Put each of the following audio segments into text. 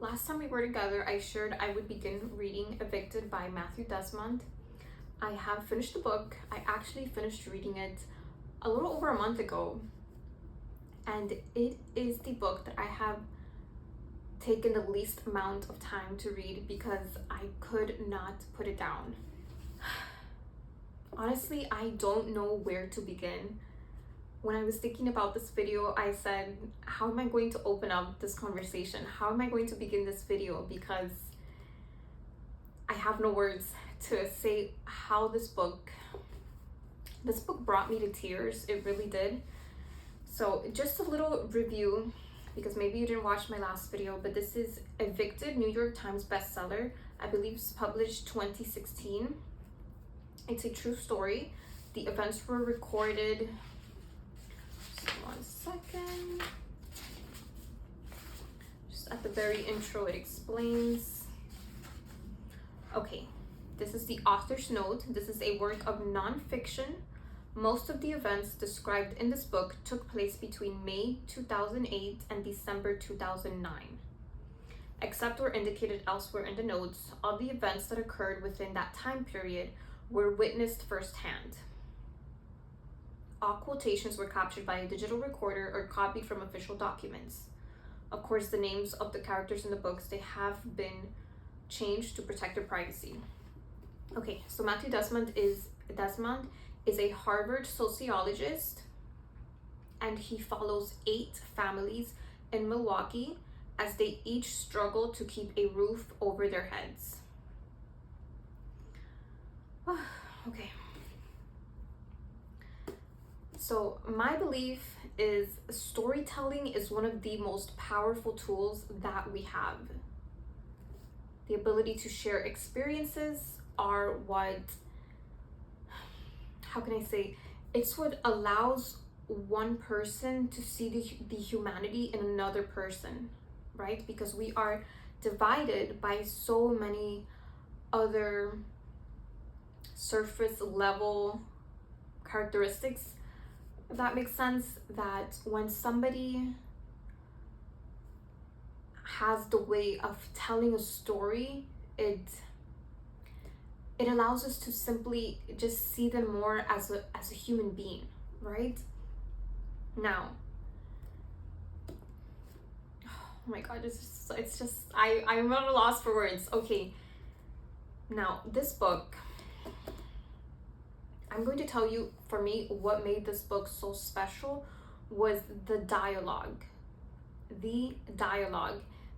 Last time we were together, I shared I would begin reading Evicted by Mathew Desmond. I have finished the book. I actually finished reading it a little over a month ago. And it is the book that I have taken the least amount of time to read because I could not put it down. Honestly, I don't know where to begin. When I was thinking about this video, I said, how am I going to open up this conversation? How am I going to begin this video? Because I have no words to say how this book brought me to tears. It really did. So just a little review, because maybe you didn't watch my last video, but this is Evicted, New York Times bestseller. I believe it's published 2016. It's a true story. The events were recorded. Just 1 second. Just at the very intro, it explains. Okay, this is the author's note. This is a work of non-fiction. Most of the events described in this book took place between May 2008 and December 2009. Except where indicated elsewhere in the notes, all the events that occurred within that time period were witnessed firsthand. All quotations were captured by a digital recorder or copied from official documents. Of course, the names of the characters in the books, they have been changed to protect their privacy. Okay, so Mathew Desmond is a Harvard sociologist, and he follows 8 families in Milwaukee as they each struggle to keep a roof over their heads. Okay. So my belief is storytelling is one of the most powerful tools that we have. The ability to share experiences are what, how can I say, it's what allows one person to see the humanity in another person, right? Because we are divided by so many other surface level characteristics. If that makes sense, that when somebody has the way of telling a story, it allows us to simply just see them more as a human being, right? Now, oh my god, it's just I'm at a loss for words. Okay, now this book, I'm going to tell you, for me, what made this book so special was the dialogue.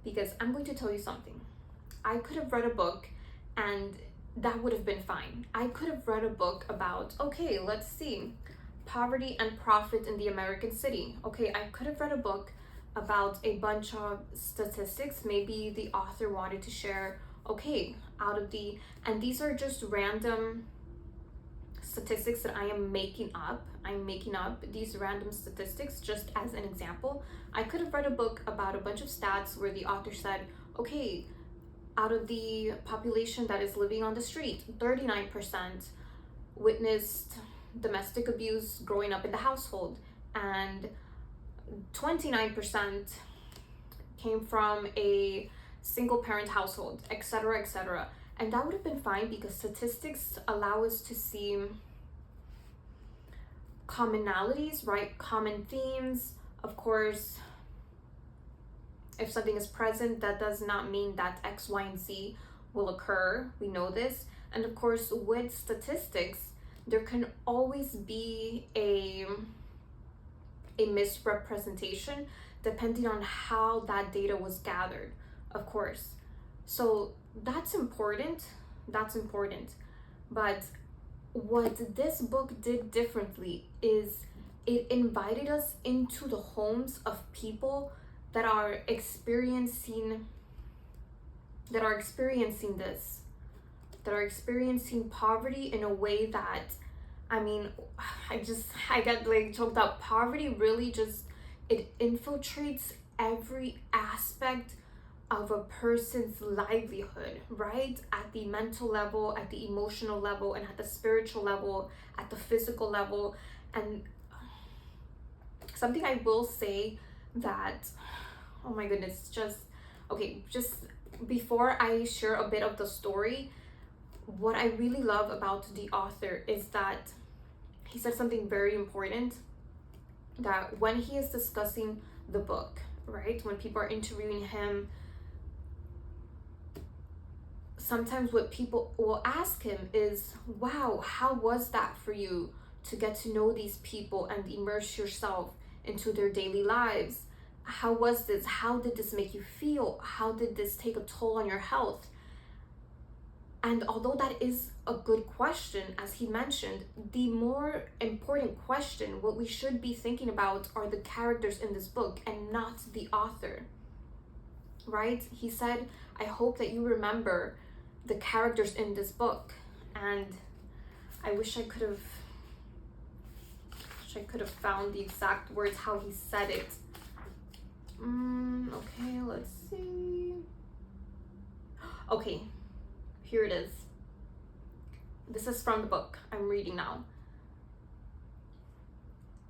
Because I'm going to tell you something. I could have read a book and that would have been fine. I could have read a book about, okay, let's see, poverty and profit in the American city. Okay, I could have read a book about a bunch of statistics. Maybe the author wanted to share, okay, and these are just random statistics that I am making up. I'm making up these random statistics just as an example. I could have read a book about a bunch of stats where the author said, okay, out of the population that is living on the street, 39% witnessed domestic abuse growing up in the household, and 29% came from a single parent household, etc., etc. And that would have been fine because statistics allow us to see commonalities, right? Common themes. Of course, if something is present, that does not mean that X, Y, and Z will occur. We know this. And of course, with statistics, there can always be a misrepresentation depending on how that data was gathered, of course. So that's important. But what this book did differently is it invited us into the homes of people that are experiencing this, that are experiencing poverty in a way that, I mean, I get like choked up. Poverty really just, it infiltrates every aspect of a person's livelihood, right? At the mental level, at the emotional level, and at the spiritual level, at the physical level. And something I will say that, oh my goodness, just Okay, just before I share a bit of the story, what I really love about the author is that he said something very important, that when he is discussing the book, right, when people are interviewing him, sometimes what people will ask him is, wow, how was that for you to get to know these people and immerse yourself into their daily lives? How was this? How did this make you feel? How did this take a toll on your health? And although that is a good question, as he mentioned, the more important question, what we should be thinking about, are the characters in this book and not the author, right? He said, I hope that you remember the characters in this book. And I wish I could have found the exact words, how he said it. Okay, let's see. Okay, here it is. This is from the book I'm reading now.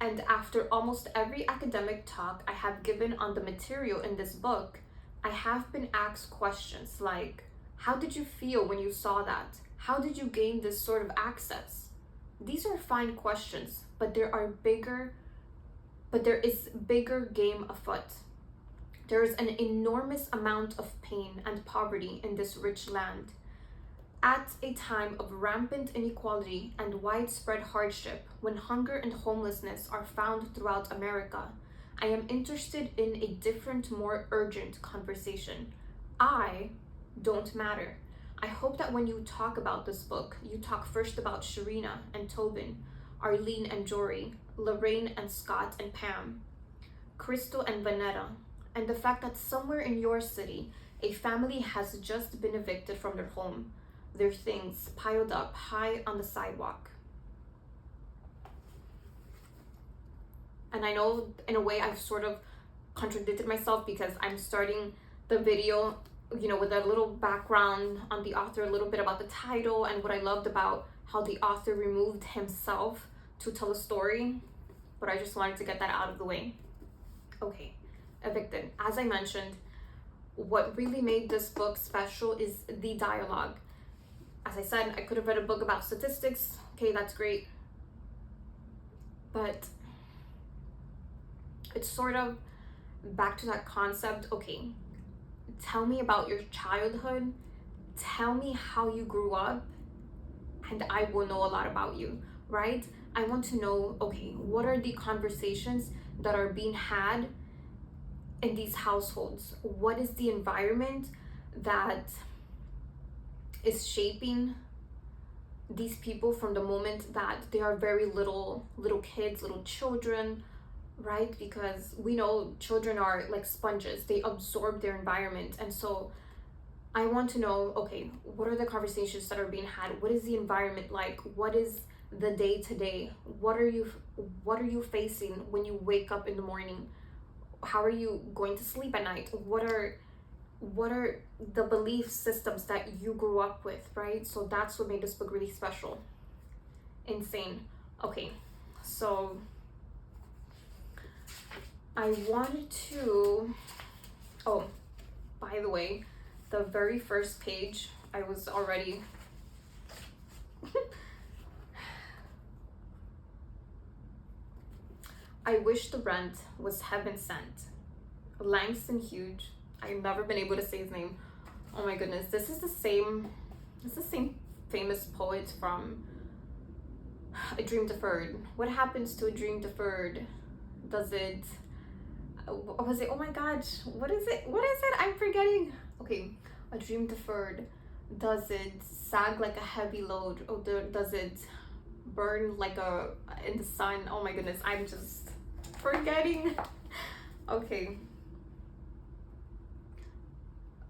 And after almost every academic talk I have given on the material in this book, I have been asked questions like, how did you feel when you saw that? How did you gain this sort of access? These are fine questions, but there is bigger game afoot. There is an enormous amount of pain and poverty in this rich land. At a time of rampant inequality and widespread hardship, when hunger and homelessness are found throughout America, I am interested in a different, more urgent conversation. I don't matter. I hope that when you talk about this book, you talk first about Sharina and Tobin, Arlene and Jory, Lorraine and Scott and Pam, Crystal and Vanetta, and the fact that somewhere in your city, a family has just been evicted from their home, their things piled up high on the sidewalk. And I know in a way I've sort of contradicted myself, because I'm starting the video, with a little background on the author, a little bit about the title and what I loved about how the author removed himself to tell a story. But I just wanted to get that out of the way. Okay, Evicted. As I mentioned, what really made this book special is the dialogue. As I said, I could have read a book about statistics. Okay, that's great. But it's sort of back to that concept. Okay, tell me about your childhood. Tell me how you grew up, and I will know a lot about you, right? I want to know, okay, what are the conversations that are being had in these households? What is the environment that is shaping these people from the moment that they are very little kids, little children, right? Because we know children are like sponges. They absorb their environment. And so I want to know, okay, what are the conversations that are being had? What is the environment like? What is the day to day? What are you facing when you wake up in the morning? How are you going to sleep at night? What are the belief systems that you grew up with, right? So that's what made this book really special. Insane. Okay, so I wanted to, oh, by the way, the very first page, I was already I wish the rent was heaven sent. Langston Hughes. I've never been able to say his name. Oh my goodness, this is the same famous poet from A Dream Deferred. What happens to a dream deferred? Was it, oh my gosh, what is it? I'm forgetting. Okay, a dream deferred. Does it sag like a heavy load? Or does it burn like in the sun? Oh my goodness, I'm just forgetting. Okay.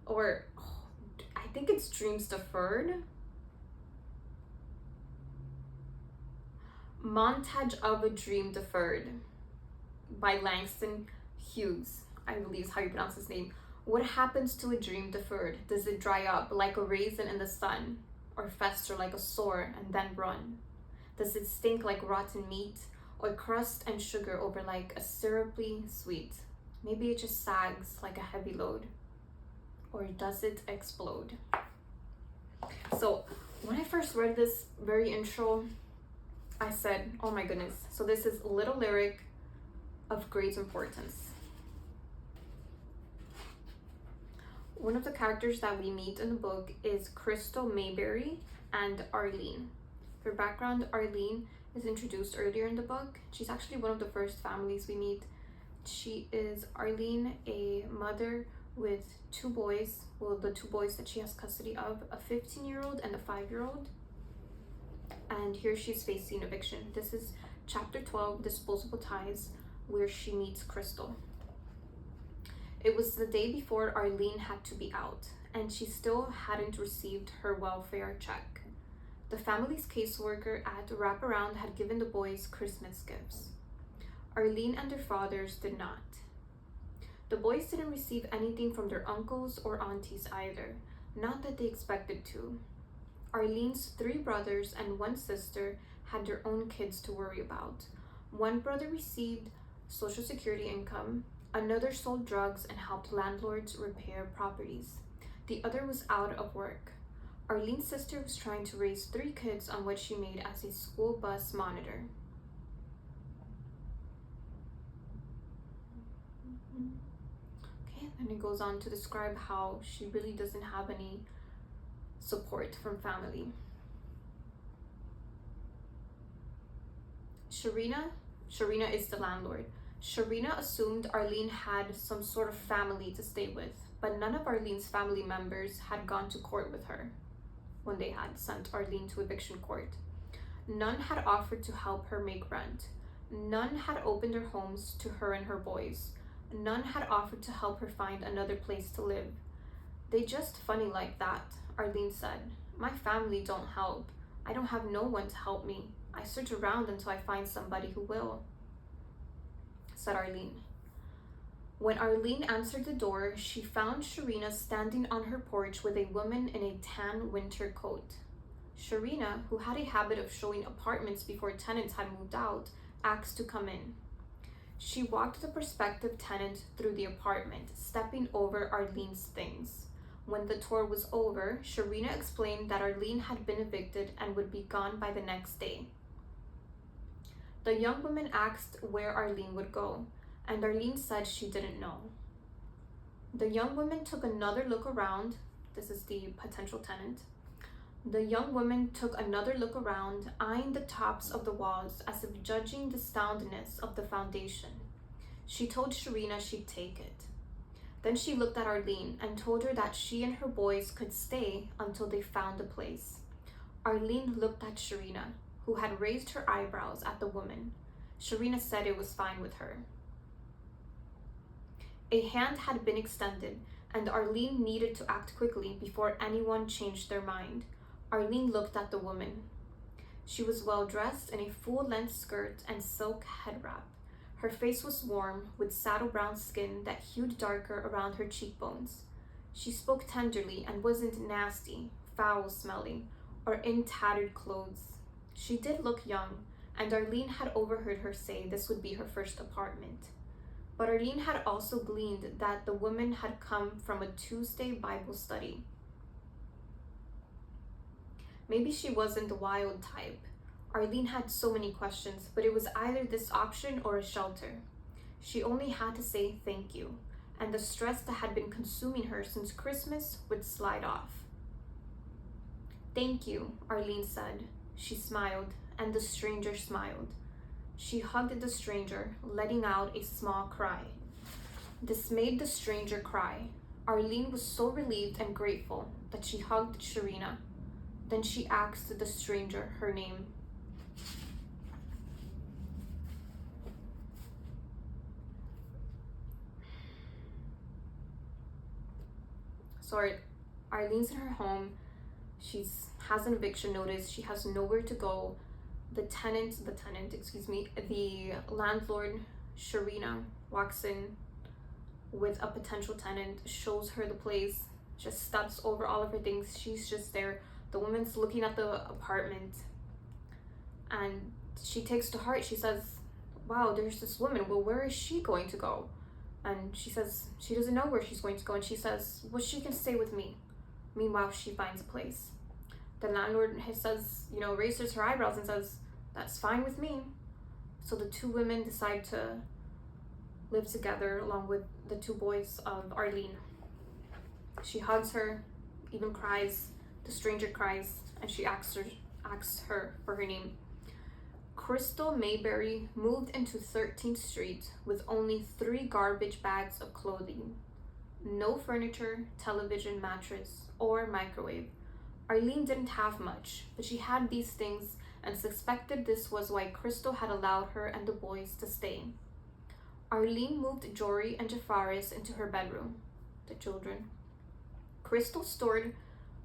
Or I think it's Dreams Deferred. Montage of a Dream Deferred by Langston Hughes, I believe is how you pronounce his name. What happens to a dream deferred? Does it dry up like a raisin in the sun, or fester like a sore and then run? Does it stink like rotten meat, or crust and sugar over like a syrupy sweet? Maybe it just sags like a heavy load. or does it explode? So when I first read this very intro, I said, oh my goodness. So this is little lyric of great importance. One of the characters that we meet in the book is Crystal Mayberry and Arlene. For background, Arlene is introduced earlier in the book. She's actually one of the first families we meet. She is Arlene, a mother with two boys. Well, the two boys that she has custody of, a 15-year-old and a 5-year-old. And here she's facing eviction. This is chapter 12, Disposable Ties, where she meets Crystal. It was the day before Arlene had to be out, and she still hadn't received her welfare check. The family's caseworker at Wraparound had given the boys Christmas gifts. Arlene and their fathers did not. The boys didn't receive anything from their uncles or aunties either, not that they expected to. Arlene's 3 brothers and 1 sister had their own kids to worry about. One brother received Social Security income, another sold drugs and helped landlords repair properties. The other was out of work. Arlene's sister was trying to raise 3 kids on what she made as a school bus monitor. Okay, then it goes on to describe how she really doesn't have any support from family. Sharina is the landlord. Sharina assumed Arlene had some sort of family to stay with, but none of Arlene's family members had gone to court with her when they had sent Arlene to eviction court. None had offered to help her make rent. None had opened their homes to her and her boys. None had offered to help her find another place to live. They just funny like that, Arlene said. My family don't help. I don't have no one to help me. I search around until I find somebody who will, said Arlene. When Arlene answered the door, she found Sharina standing on her porch with a woman in a tan winter coat. Sharina, who had a habit of showing apartments before tenants had moved out, asked to come in. She walked the prospective tenant through the apartment, stepping over Arlene's things. When the tour was over, Sharina explained that Arlene had been evicted and would be gone by the next day. The young woman asked where Arlene would go, and Arlene said she didn't know. The young woman took another look around. This is the potential tenant. The young woman took another look around, eyeing the tops of the walls as if judging the soundness of the foundation. She told Sharina she'd take it. Then she looked at Arlene and told her that she and her boys could stay until they found a place. Arlene looked at Sharina, who had raised her eyebrows at the woman. Sharina said it was fine with her. A hand had been extended, and Arlene needed to act quickly before anyone changed their mind. Arlene looked at the woman. She was well dressed in a full-length skirt and silk head wrap. Her face was warm, with saddle brown skin that hued darker around her cheekbones. She spoke tenderly and wasn't nasty, foul-smelling, or in tattered clothes. She did look young, and Arlene had overheard her say this would be her first apartment. But Arlene had also gleaned that the woman had come from a Tuesday Bible study. Maybe she wasn't the wild type. Arlene had so many questions, but it was either this option or a shelter. She only had to say thank you, and the stress that had been consuming her since Christmas would slide off. Thank you, Arlene said. She smiled, and the stranger smiled. She hugged the stranger, letting out a small cry. This made the stranger cry. Arlene was so relieved and grateful that she hugged Sharina. Then she asked the stranger her name. So Arlene's in her home. She has an eviction notice. She has nowhere to go. The landlord, Sharina, walks in with a potential tenant, shows her the place, just steps over all of her things. She's just there. The woman's looking at the apartment, and she takes to heart. She says, wow, there's this woman. Well, where is she going to go? And she says she doesn't know where she's going to go, and she says, well, she can stay with me. Meanwhile, she finds a place. The landlord says, raises her eyebrows and says, that's fine with me. So the two women decide to live together along with the two boys of Arlene. She hugs her, even cries. The stranger cries, and she asks her for her name. Crystal Mayberry moved into 13th Street with only 3 garbage bags of clothing. No furniture, television, mattress, or microwave. Arlene didn't have much, but she had these things and suspected this was why Crystal had allowed her and the boys to stay. Arlene moved Jory and Jafaris into her bedroom, the children. Crystal stored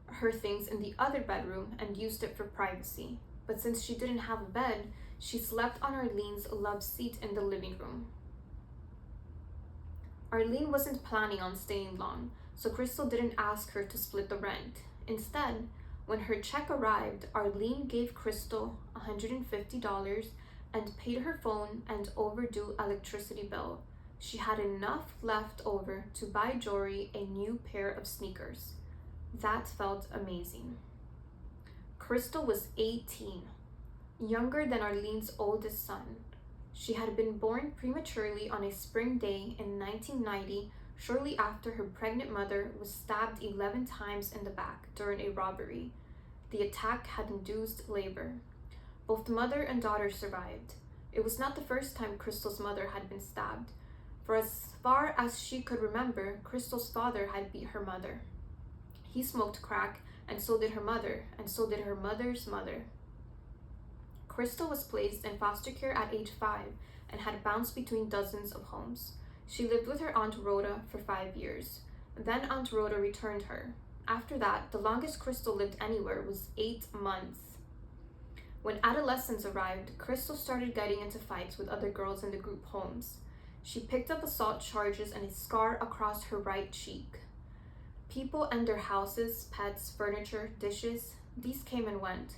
her things in the other bedroom and used it for privacy, but since she didn't have a bed, she slept on Arlene's love seat in the living room. Arlene wasn't planning on staying long, so Crystal didn't ask her to split the rent. Instead, when her check arrived, Arlene gave Crystal $150 and paid her phone and overdue electricity bill. She had enough left over to buy Jory a new pair of sneakers. That felt amazing. Crystal was 18, younger than Arlene's oldest son. She had been born prematurely on a spring day in 1990, shortly after her pregnant mother was stabbed 11 times in the back during a robbery. The attack had induced labor. Both mother and daughter survived. It was not the first time Crystal's mother had been stabbed. For as far as she could remember, Crystal's father had beat her mother. He smoked crack, and so did her mother, and so did her mother's mother. Crystal was placed in foster care at age 5 and had bounced between dozens of homes. She lived with her Aunt Rhoda for 5 years. Then Aunt Rhoda returned her. After that, the longest Crystal lived anywhere was 8 months. When adolescence arrived, Crystal started getting into fights with other girls in the group homes. She picked up assault charges and a scar across her right cheek. People and their houses, pets, furniture, dishes, these came and went.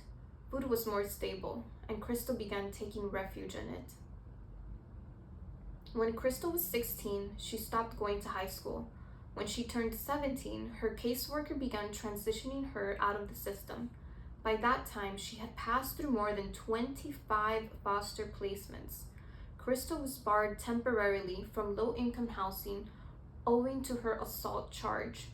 Food was more stable, and Crystal began taking refuge in it. When Crystal was 16, she stopped going to high school. When she turned 17, her caseworker began transitioning her out of the system. By that time, she had passed through more than 25 foster placements. Crystal was barred temporarily from low-income housing owing to her assault charge.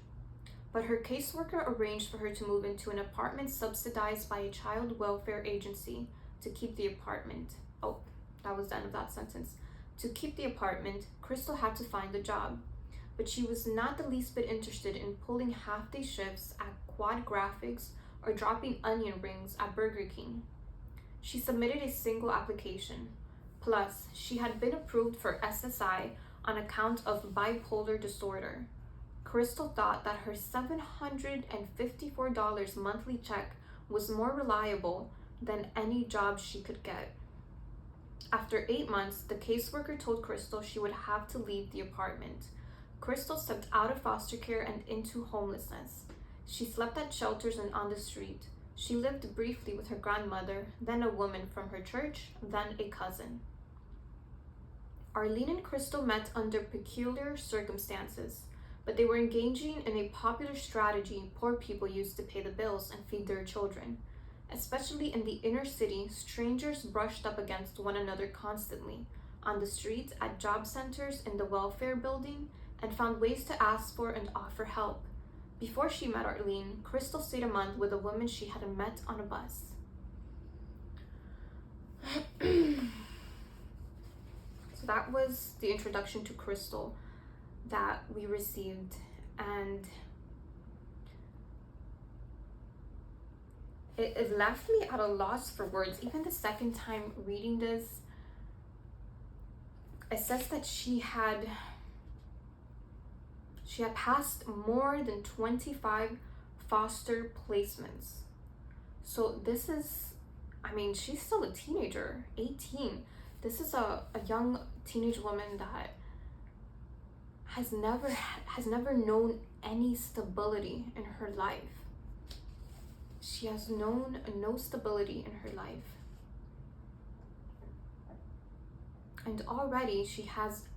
But her caseworker arranged for her to move into an apartment subsidized by a child welfare agency to keep the apartment. Oh, that was the end of that sentence. To keep the apartment, Crystal had to find a job, but she was not the least bit interested in pulling half-day shifts at Quad Graphics or dropping onion rings at Burger King. She submitted a single application. Plus, she had been approved for SSI on account of bipolar disorder. Crystal thought that her $754 monthly check was more reliable than any job she could get. After 8 months, the caseworker told Crystal she would have to leave the apartment. Crystal stepped out of foster care and into homelessness. She slept at shelters and on the street. She lived briefly with her grandmother, then a woman from her church, then a cousin. Arlene and Crystal met under peculiar circumstances, but they were engaging in a popular strategy poor people used to pay the bills and feed their children. Especially in the inner city, strangers brushed up against one another constantly, on the streets, at job centers, in the welfare building, and found ways to ask for and offer help. Before she met Arlene, Crystal stayed a month with a woman she had met on a bus. So that was the introduction to Crystal that we received, and it left me at a loss for words. Even the second time reading this, it says that she had passed more than 25 foster placements. So this is, she's still a teenager, 18. This is a young teenage woman that has never known any stability in her life. She has known no stability in her life. And already she has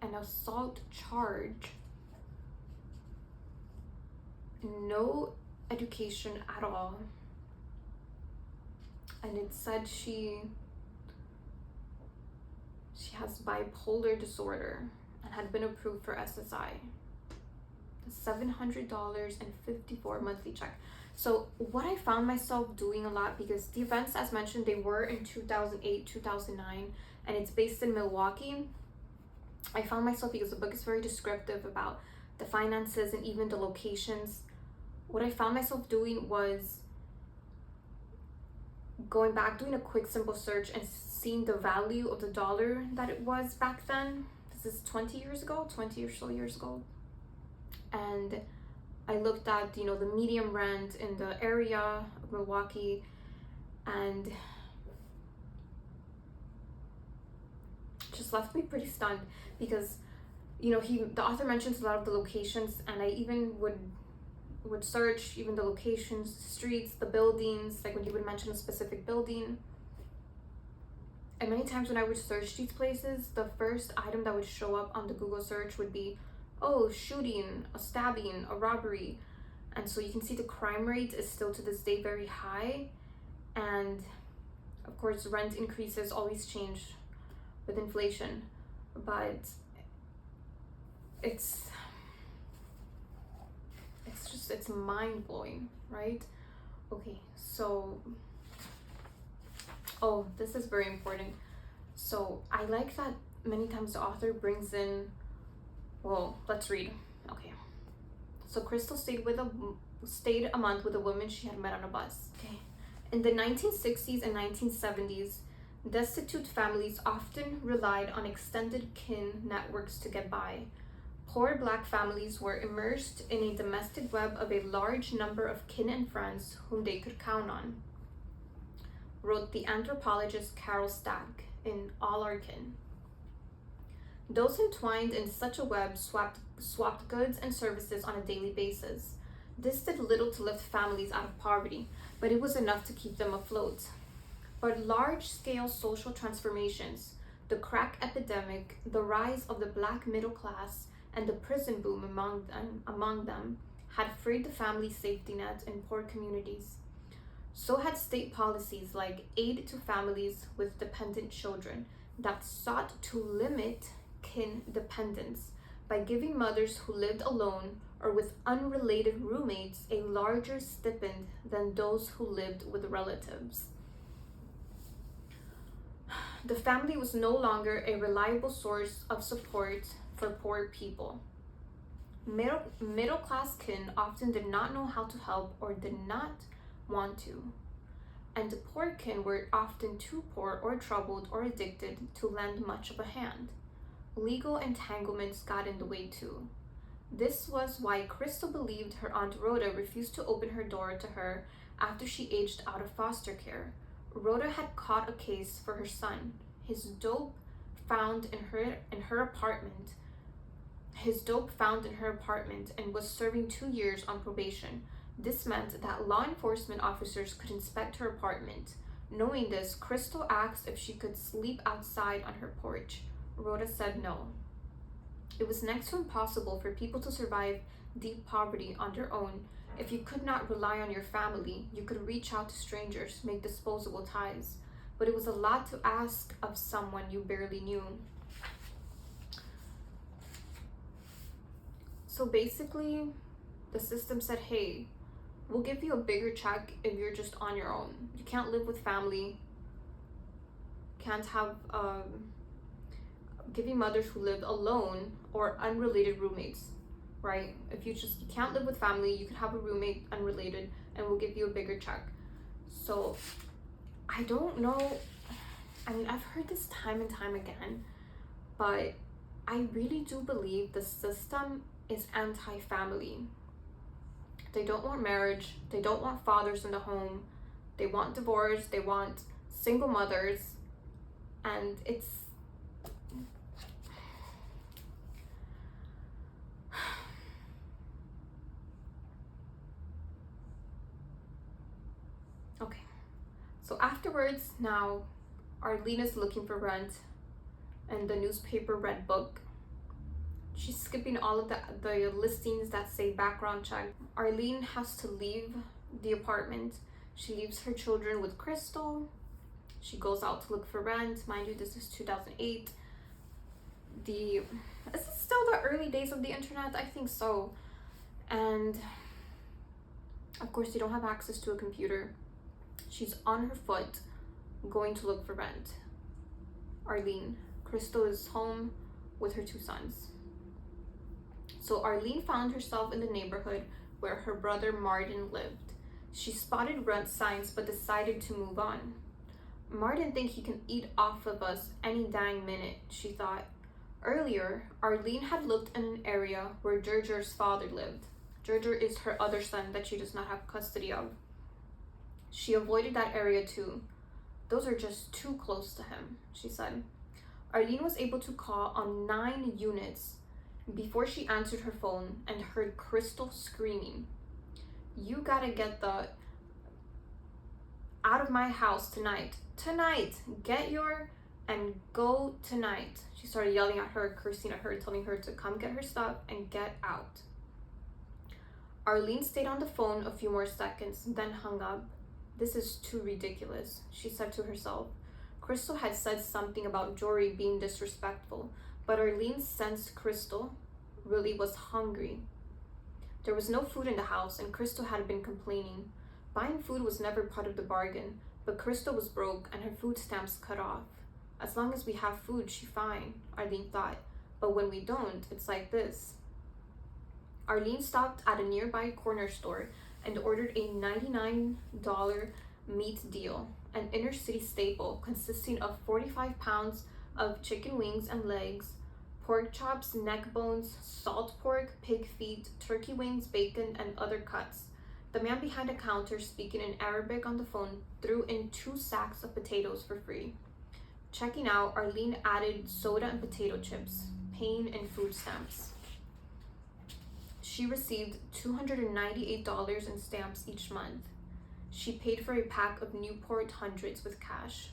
an assault charge, no education at all, and it said she has bipolar disorder and had been approved for SSI. The $700.54 monthly check. So what I found myself doing a lot, because the events, as mentioned, they were in 2008, 2009, and it's based in Milwaukee. I found myself, because the book is very descriptive about the finances and even the locations, what I found myself doing was going back, doing a quick simple search and seeing the value of the dollar that it was back then. This is 20 years ago, 20 or so years ago. And I looked at, the median rent in the area of Milwaukee, and just left me pretty stunned, because the author mentions a lot of the locations, and I even would search even the locations, the streets, the buildings, like when he would mention a specific building. And many times when I would search these places, the first item that would show up on the Google search would be, oh, shooting, a stabbing, a robbery. And so you can see the crime rate is still to this day very high. And of course, rent increases always change with inflation, but it's mind-blowing, right? Okay, so this is very important. So I like that many times the author brings in, well, let's read. Okay, so Crystal stayed a month with a woman she had met on a bus. Okay, in the 1960s and 1970s, destitute families often relied on extended kin networks to get by. Poor Black families were immersed in a domestic web of a large number of kin and friends whom they could count on, wrote the anthropologist Carol Stack in All Our Kin. Those entwined in such a web swapped goods and services on a daily basis. This did little to lift families out of poverty, but it was enough to keep them afloat. But large-scale social transformations, the crack epidemic, the rise of the Black middle class, and the prison boom among them had frayed the family safety net in poor communities. So had state policies like aid to families with dependent children that sought to limit kin dependence by giving mothers who lived alone or with unrelated roommates a larger stipend than those who lived with relatives. The family was no longer a reliable source of support for poor people. Middle-class kin often did not know how to help or did not want to. And the poor kin were often too poor or troubled or addicted to lend much of a hand. Legal entanglements got in the way too. This was why Crystal believed her Aunt Rhoda refused to open her door to her after she aged out of foster care. Rhoda had caught a case for her son, his dope found in her apartment. And was serving 2 years on probation. This meant that law enforcement officers could inspect her apartment. Knowing this, Crystal asked if she could sleep outside on her porch. Rhoda said no. It was next to impossible for people to survive deep poverty on their own. If you could not rely on your family, you could reach out to strangers, make disposable ties. But it was a lot to ask of someone you barely knew. So basically, the system said, hey, we'll give you a bigger check if you're just on your own. You can't live with family. Can't have giving mothers who lived alone or unrelated roommates, right? If you can't live with family, you can have a roommate unrelated and we'll give you a bigger check. So I don't know. I mean, I've heard this time and time again, but I really do believe the system is anti-family. They don't want marriage. They don't want fathers in the home. They want divorce. They want single mothers. And it's okay. So afterwards, now Arlene is looking for rent and the newspaper read book. She's skipping all of the listings that say background check. Arlene has to leave the apartment. She leaves her children with Crystal. She goes out to look for rent. Mind you, this is 2008. This is still the early days of the internet, I think so. And of course, you don't have access to a computer. She's on her foot going to look for rent. Arlene, Crystal is home with her 2 sons. So Arlene found herself in the neighborhood where her brother Martin lived. She spotted rent signs but decided to move on. Martin thinks he can eat off of us any dang minute, she thought. Earlier, Arlene had looked in an area where Gerger's father lived. Gerger is her other son that she does not have custody of. She avoided that area too. Those are just too close to him, she said. Arlene was able to call on 9 units before she answered her phone and heard Crystal screaming, "You gotta get the out of my house tonight. Tonight! Get your and go tonight." She started yelling at her, cursing at her, telling her to come get her stuff and get out. Arlene stayed on the phone a few more seconds, then hung up. "This is too ridiculous," she said to herself. Crystal had said something about Jory being disrespectful, but Arlene sensed Crystal really was hungry. There was no food in the house, and Crystal had been complaining. Buying food was never part of the bargain, but Crystal was broke and her food stamps cut off. As long as we have food, she's fine, Arlene thought. But when we don't, it's like this. Arlene stopped at a nearby corner store and ordered a $99 meat deal, an inner city staple consisting of 45 pounds of chicken wings and legs, pork chops, neck bones, salt pork, pig feet, turkey wings, bacon, and other cuts. The man behind the counter, speaking in Arabic on the phone, threw in 2 sacks of potatoes for free. Checking out, Arlene added soda and potato chips, paying in food stamps. She received $298 in stamps each month. She paid for a pack of Newport Hundreds with cash.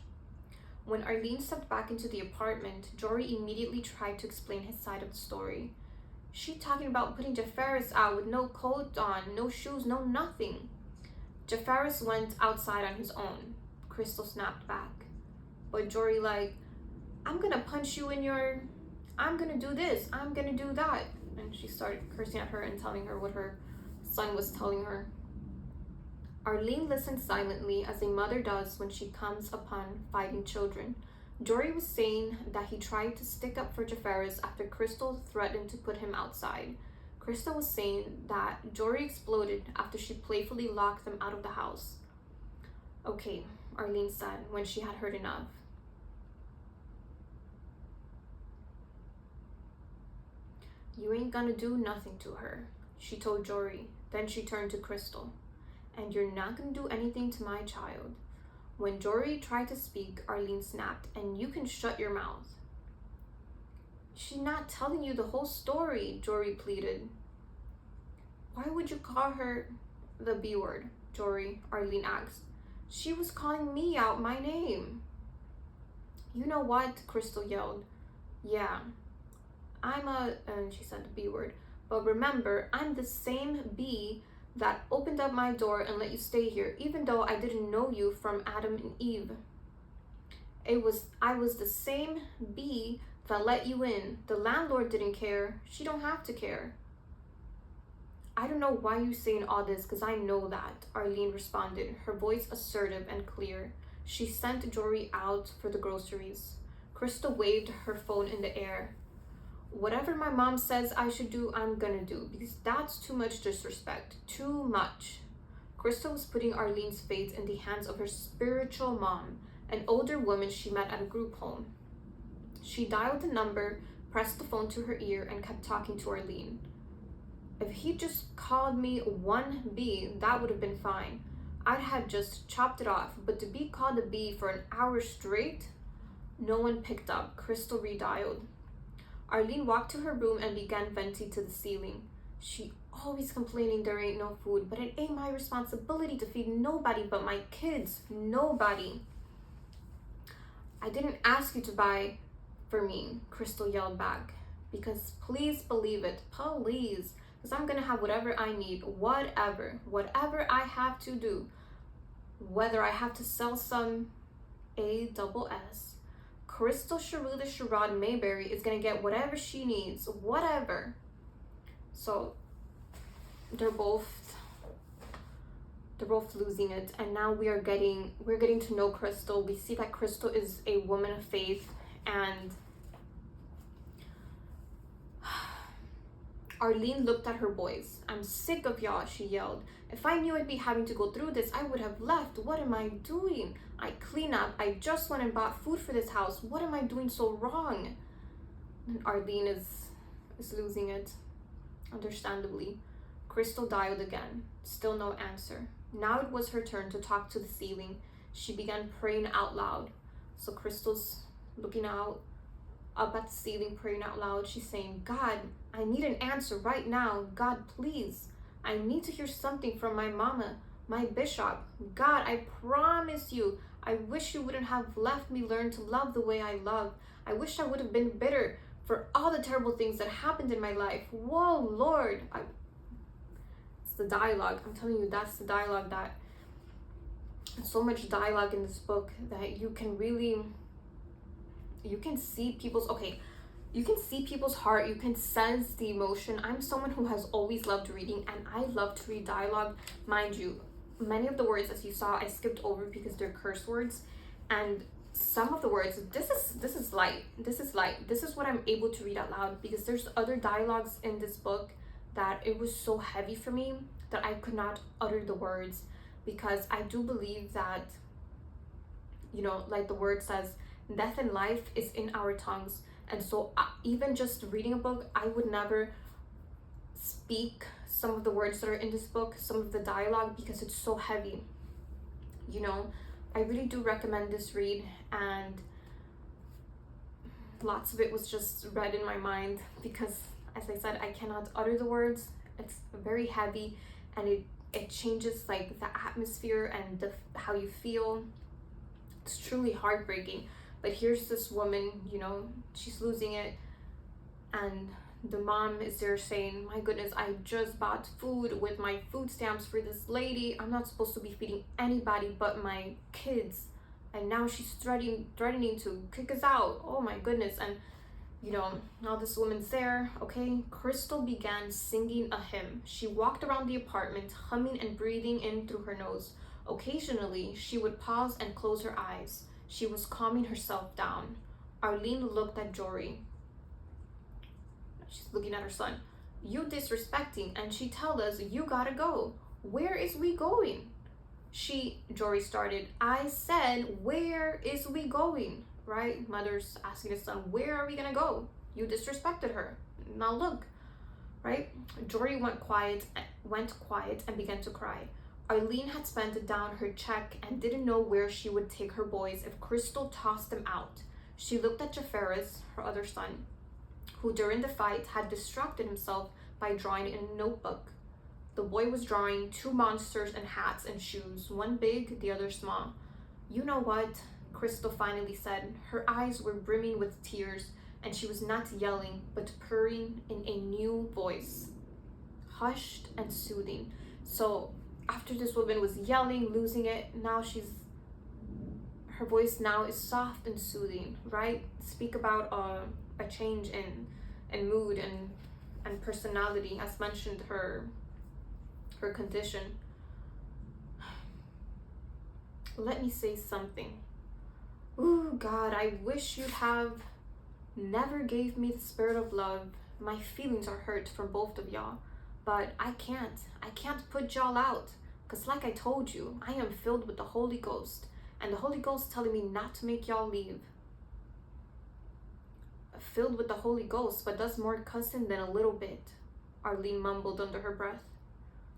When Arlene stepped back into the apartment, Jory immediately tried to explain his side of the story. She talking about putting Jafaris out with no coat on, no shoes, no nothing. Jafaris went outside on his own, Crystal snapped back. But Jory like, "I'm gonna punch you in your, I'm gonna do this, I'm gonna do that." And she started cursing at her and telling her what her son was telling her. Arlene listened silently, as a mother does when she comes upon fighting children. Jory was saying that he tried to stick up for Jafaris after Crystal threatened to put him outside. Crystal was saying that Jory exploded after she playfully locked them out of the house. "Okay," Arlene said when she had heard enough. "You ain't gonna do nothing to her," she told Jory. Then she turned to Crystal. "And you're not gonna do anything to my child." When Jory tried to speak, Arlene snapped, "And you can shut your mouth." "She's not telling you the whole story," Jory pleaded. "Why would you call her the B word, Jory?" Arlene asked. "She was calling me out my name." "You know what?" Crystal yelled. "Yeah, and she said the B word. "But remember, I'm the same B that opened up my door and let you stay here, even though I didn't know you from Adam and Eve. I was the same B that let you in. The landlord didn't care. She don't have to care." "I don't know why you're saying all this, because I know that," Arlene responded, her voice assertive and clear. She sent Jory out for the groceries. Crystal waved her phone in the air. "Whatever my mom says I should do, I'm gonna do, because that's too much disrespect. Too much." Crystal was putting Arlene's fate in the hands of her spiritual mom, an older woman she met at a group home. She dialed the number, pressed the phone to her ear, and kept talking to Arlene. "If he just called me 1B, that would have been fine. I'd have just chopped it off, but to be called a B for an hour straight?" No one picked up. Crystal redialed. Arlene walked to her room and began venting to the ceiling. "She always complaining there ain't no food, but it ain't my responsibility to feed nobody but my kids. Nobody." "I didn't ask you to buy for me," Crystal yelled back. because please believe it, please, because I'm gonna have whatever I need, whatever I have to do, whether I have to sell some ASS. Crystal Sherud Sherrod Mayberry is gonna get whatever she needs, whatever. So they're both losing it, and now we're getting to know Crystal. We see that Crystal is a woman of faith, and Arlene looked at her boys. "I'm sick of y'all," she yelled. "If I knew I'd be having to go through this, I would have left. What am I doing? I clean up. I just went and bought food for this house. What am I doing so wrong?" And Arlene is losing it, understandably. Crystal dialed again. Still no answer. Now it was her turn to talk to the ceiling. She began praying out loud. So Crystal's looking up at the ceiling, praying out loud. She's saying, "God, I need an answer right now. God, please. I need to hear something from my mama, my bishop. God, I promise you, I wish you wouldn't have left me learn to love the way I love. I wish I would have been bitter for all the terrible things that happened in my life. Whoa, Lord." It's the dialogue. I'm telling you, that's the dialogue that, so much dialogue in this book that you can see people's heart. You can sense the emotion. I'm someone who has always loved reading, and I love to read dialogue. Mind you, many of the words, as you saw, I skipped over because they're curse words, and some of the words, this is light. This is what I'm able to read out loud, because there's other dialogues in this book that it was so heavy for me that I could not utter the words, because I do believe that, like the word says, death and life is in our tongues. And so even just reading a book, I would never speak some of the words that are in this book, some of the dialogue, because it's so heavy. I really do recommend this read, and lots of it was just read in my mind because, as I said, I cannot utter the words. It's very heavy, and it changes like the atmosphere and how you feel. It's truly heartbreaking. But here's this woman, she's losing it, and the mom is there saying, "My goodness, I just bought food with my food stamps for this lady. I'm not supposed to be feeding anybody but my kids, and now she's threatening to kick us out. Oh my goodness." And now this woman's there. Okay, Crystal began singing a hymn. She walked around the apartment, humming and breathing in through her nose. Occasionally, she would pause and close her eyes. She was calming herself down. Arlene looked at Jory. She's looking at her son. "You disrespecting, and she tell us you gotta go. Where is we going?" Jory started. "I said, where is we going?" Right? Mother's asking the son, "Where are we gonna go? You disrespected her. Now look." Right? Jory went quiet and began to cry. Arlene had spent down her check and didn't know where she would take her boys if Crystal tossed them out. She looked at Jafaris, her other son, who during the fight had distracted himself by drawing in a notebook. The boy was drawing two monsters in hats and shoes, one big, the other small. "You know what?" Crystal finally said. Her eyes were brimming with tears, and she was not yelling, but purring in a new voice, hushed and soothing. So after this woman was yelling, losing it, now her voice now is soft and soothing, right? Speak about a change in mood and personality, as mentioned her condition. "Let me say something. Ooh, God, I wish you'd have never gave me the spirit of love. My feelings are hurt for both of y'all. But I can't put y'all out, because like I told you, I am filled with the Holy Ghost, and the Holy Ghost telling me not to make y'all leave." "Filled with the Holy Ghost, but does more cussing than a little bit," Arlene mumbled under her breath.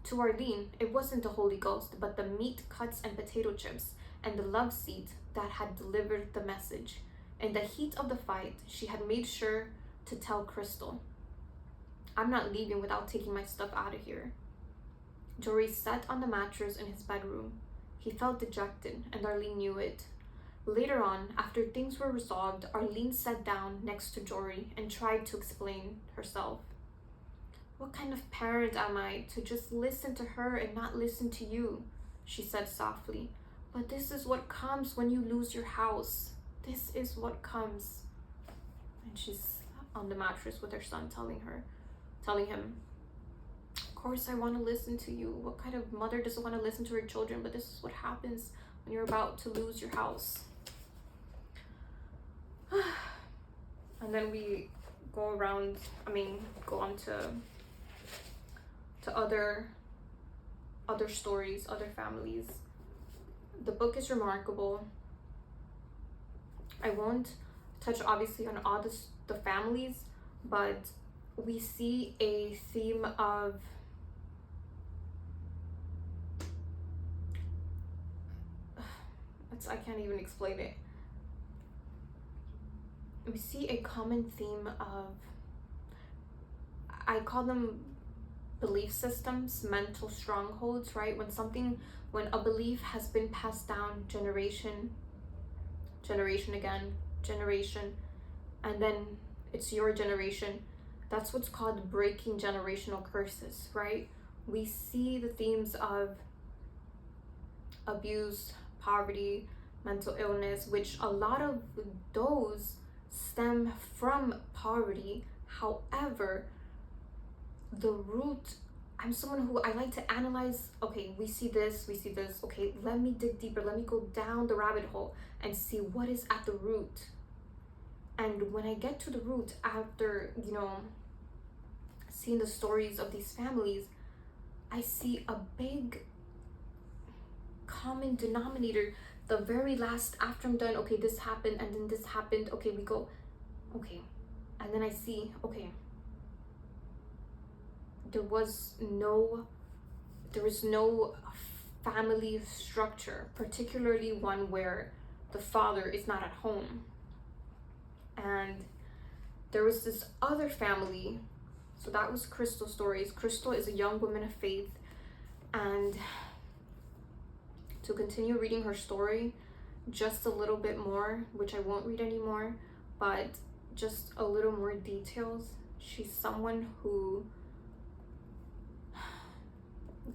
To Arlene, it wasn't the Holy Ghost, but the meat cuts and potato chips and the love seat that had delivered the message. In the heat of the fight, she had made sure to tell Crystal, "I'm not leaving without taking my stuff out of here." Jory sat on the mattress in his bedroom. He felt dejected, and Arlene knew it. Later on, after things were resolved, Arlene sat down next to Jory and tried to explain herself. "What kind of parent am I to just listen to her and not listen to you?" she said softly. "But this is what comes when you lose your house. This is what comes." And she's on the mattress with her son, telling him, "Of course I want to listen to you. What kind of mother doesn't want to listen to her children? But this is what happens when you're about to lose your house." And then we go on to other stories, other families. The book is remarkable. I won't touch obviously on all the families, but we see a theme of I can't even explain it. We see a common theme of, I call them belief systems, mental strongholds, right? When a belief has been passed down generation again, and then it's your generation, that's what's called breaking generational curses, right? We see the themes of abuse, poverty, mental illness, which a lot of those stem from poverty. However, the root, I'm someone who I like to analyze, okay, we see this, okay, let me dig deeper, let me go down the rabbit hole and see what is at the root. And when I get to the root, after, seeing the stories of these families, I see a big common denominator. The very last, after I'm done, okay, this happened, and then this happened, okay, we go, okay, and then I see, okay, there was no family structure, particularly one where the father is not at home. And there was this other family, so that was Crystal's stories. Crystal is a young woman of faith, and to continue reading her story just a little bit more, which I won't read anymore, but just a little more details. She's someone who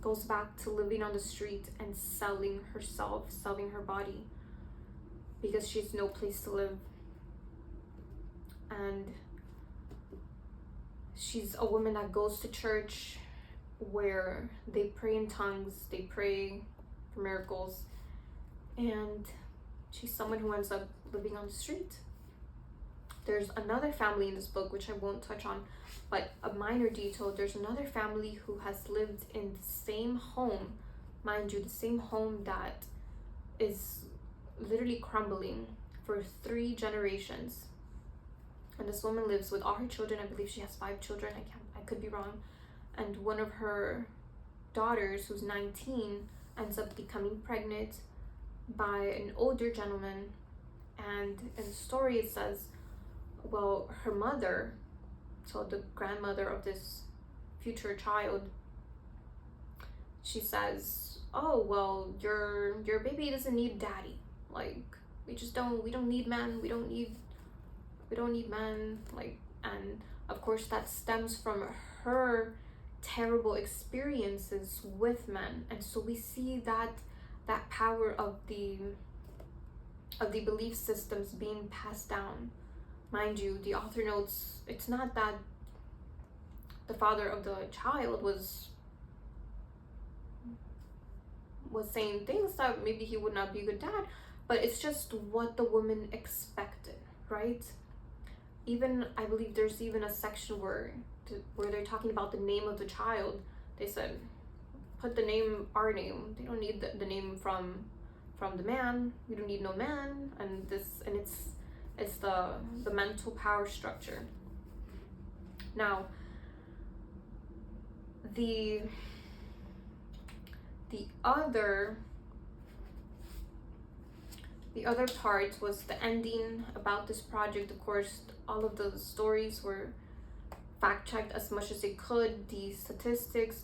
goes back to living on the street and selling herself, selling her body, because she has no place to live. And she's a woman that goes to church where they pray in tongues, they pray for miracles, and she's someone who ends up living on the street. There's another family in this book, which I won't touch on, but a minor detail, there's another family who has lived in the same home, mind you, the same home that is literally crumbling for 3 generations. And this woman lives with all her children. I believe she has 5 children. I could be wrong. And one of her daughters, who's 19, ends up becoming pregnant by an older gentleman. And in the story it says, well, her mother, so the grandmother of this future child, she says, "Oh, well, your baby doesn't need daddy. Like, we don't need men. We don't need men." Like, and of course that stems from her terrible experiences with men. And so we see that power of the belief systems being passed down. Mind you, the author notes it's not that the father of the child was saying things that maybe he would not be a good dad, but it's just what the woman expected, right? Even, I believe there's even a section where they're talking about the name of the child. They said, put the name, our name. They don't need the name from the man. We don't need no man. And it's the mental power structure. Now, the other part was the ending about this project. Of course, all of the stories were fact-checked as much as they could. The statistics,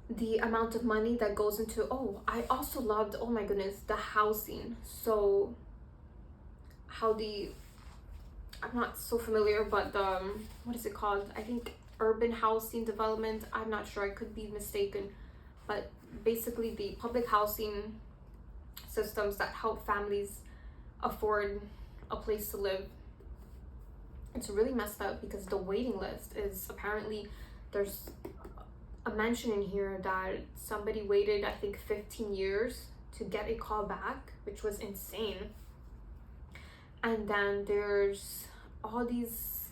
the amount of money that goes into, oh, I also loved, oh my goodness, the housing. So how the, I'm not so familiar, but the what is it called, I think urban housing development, I'm not sure, I could be mistaken, but basically the public housing systems that help families afford a place to live. It's really messed up because the waiting list is apparently, there's a mention in here that somebody waited, I think, 15 years to get a call back, which was insane. And then there's all these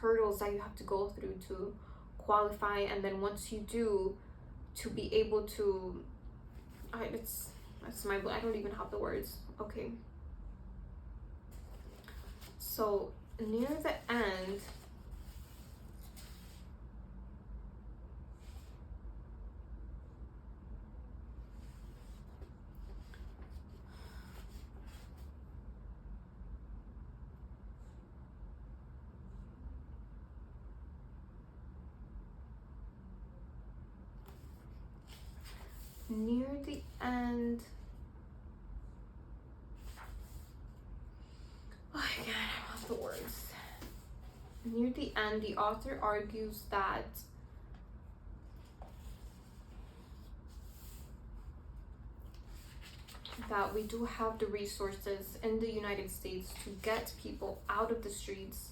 hurdles that you have to go through to qualify, and then once you do, to be able to, it's my, I don't even have the words. Okay, so near the end, oh my god, I lost the words. Near the end, the author argues that we do have the resources in the United States to get people out of the streets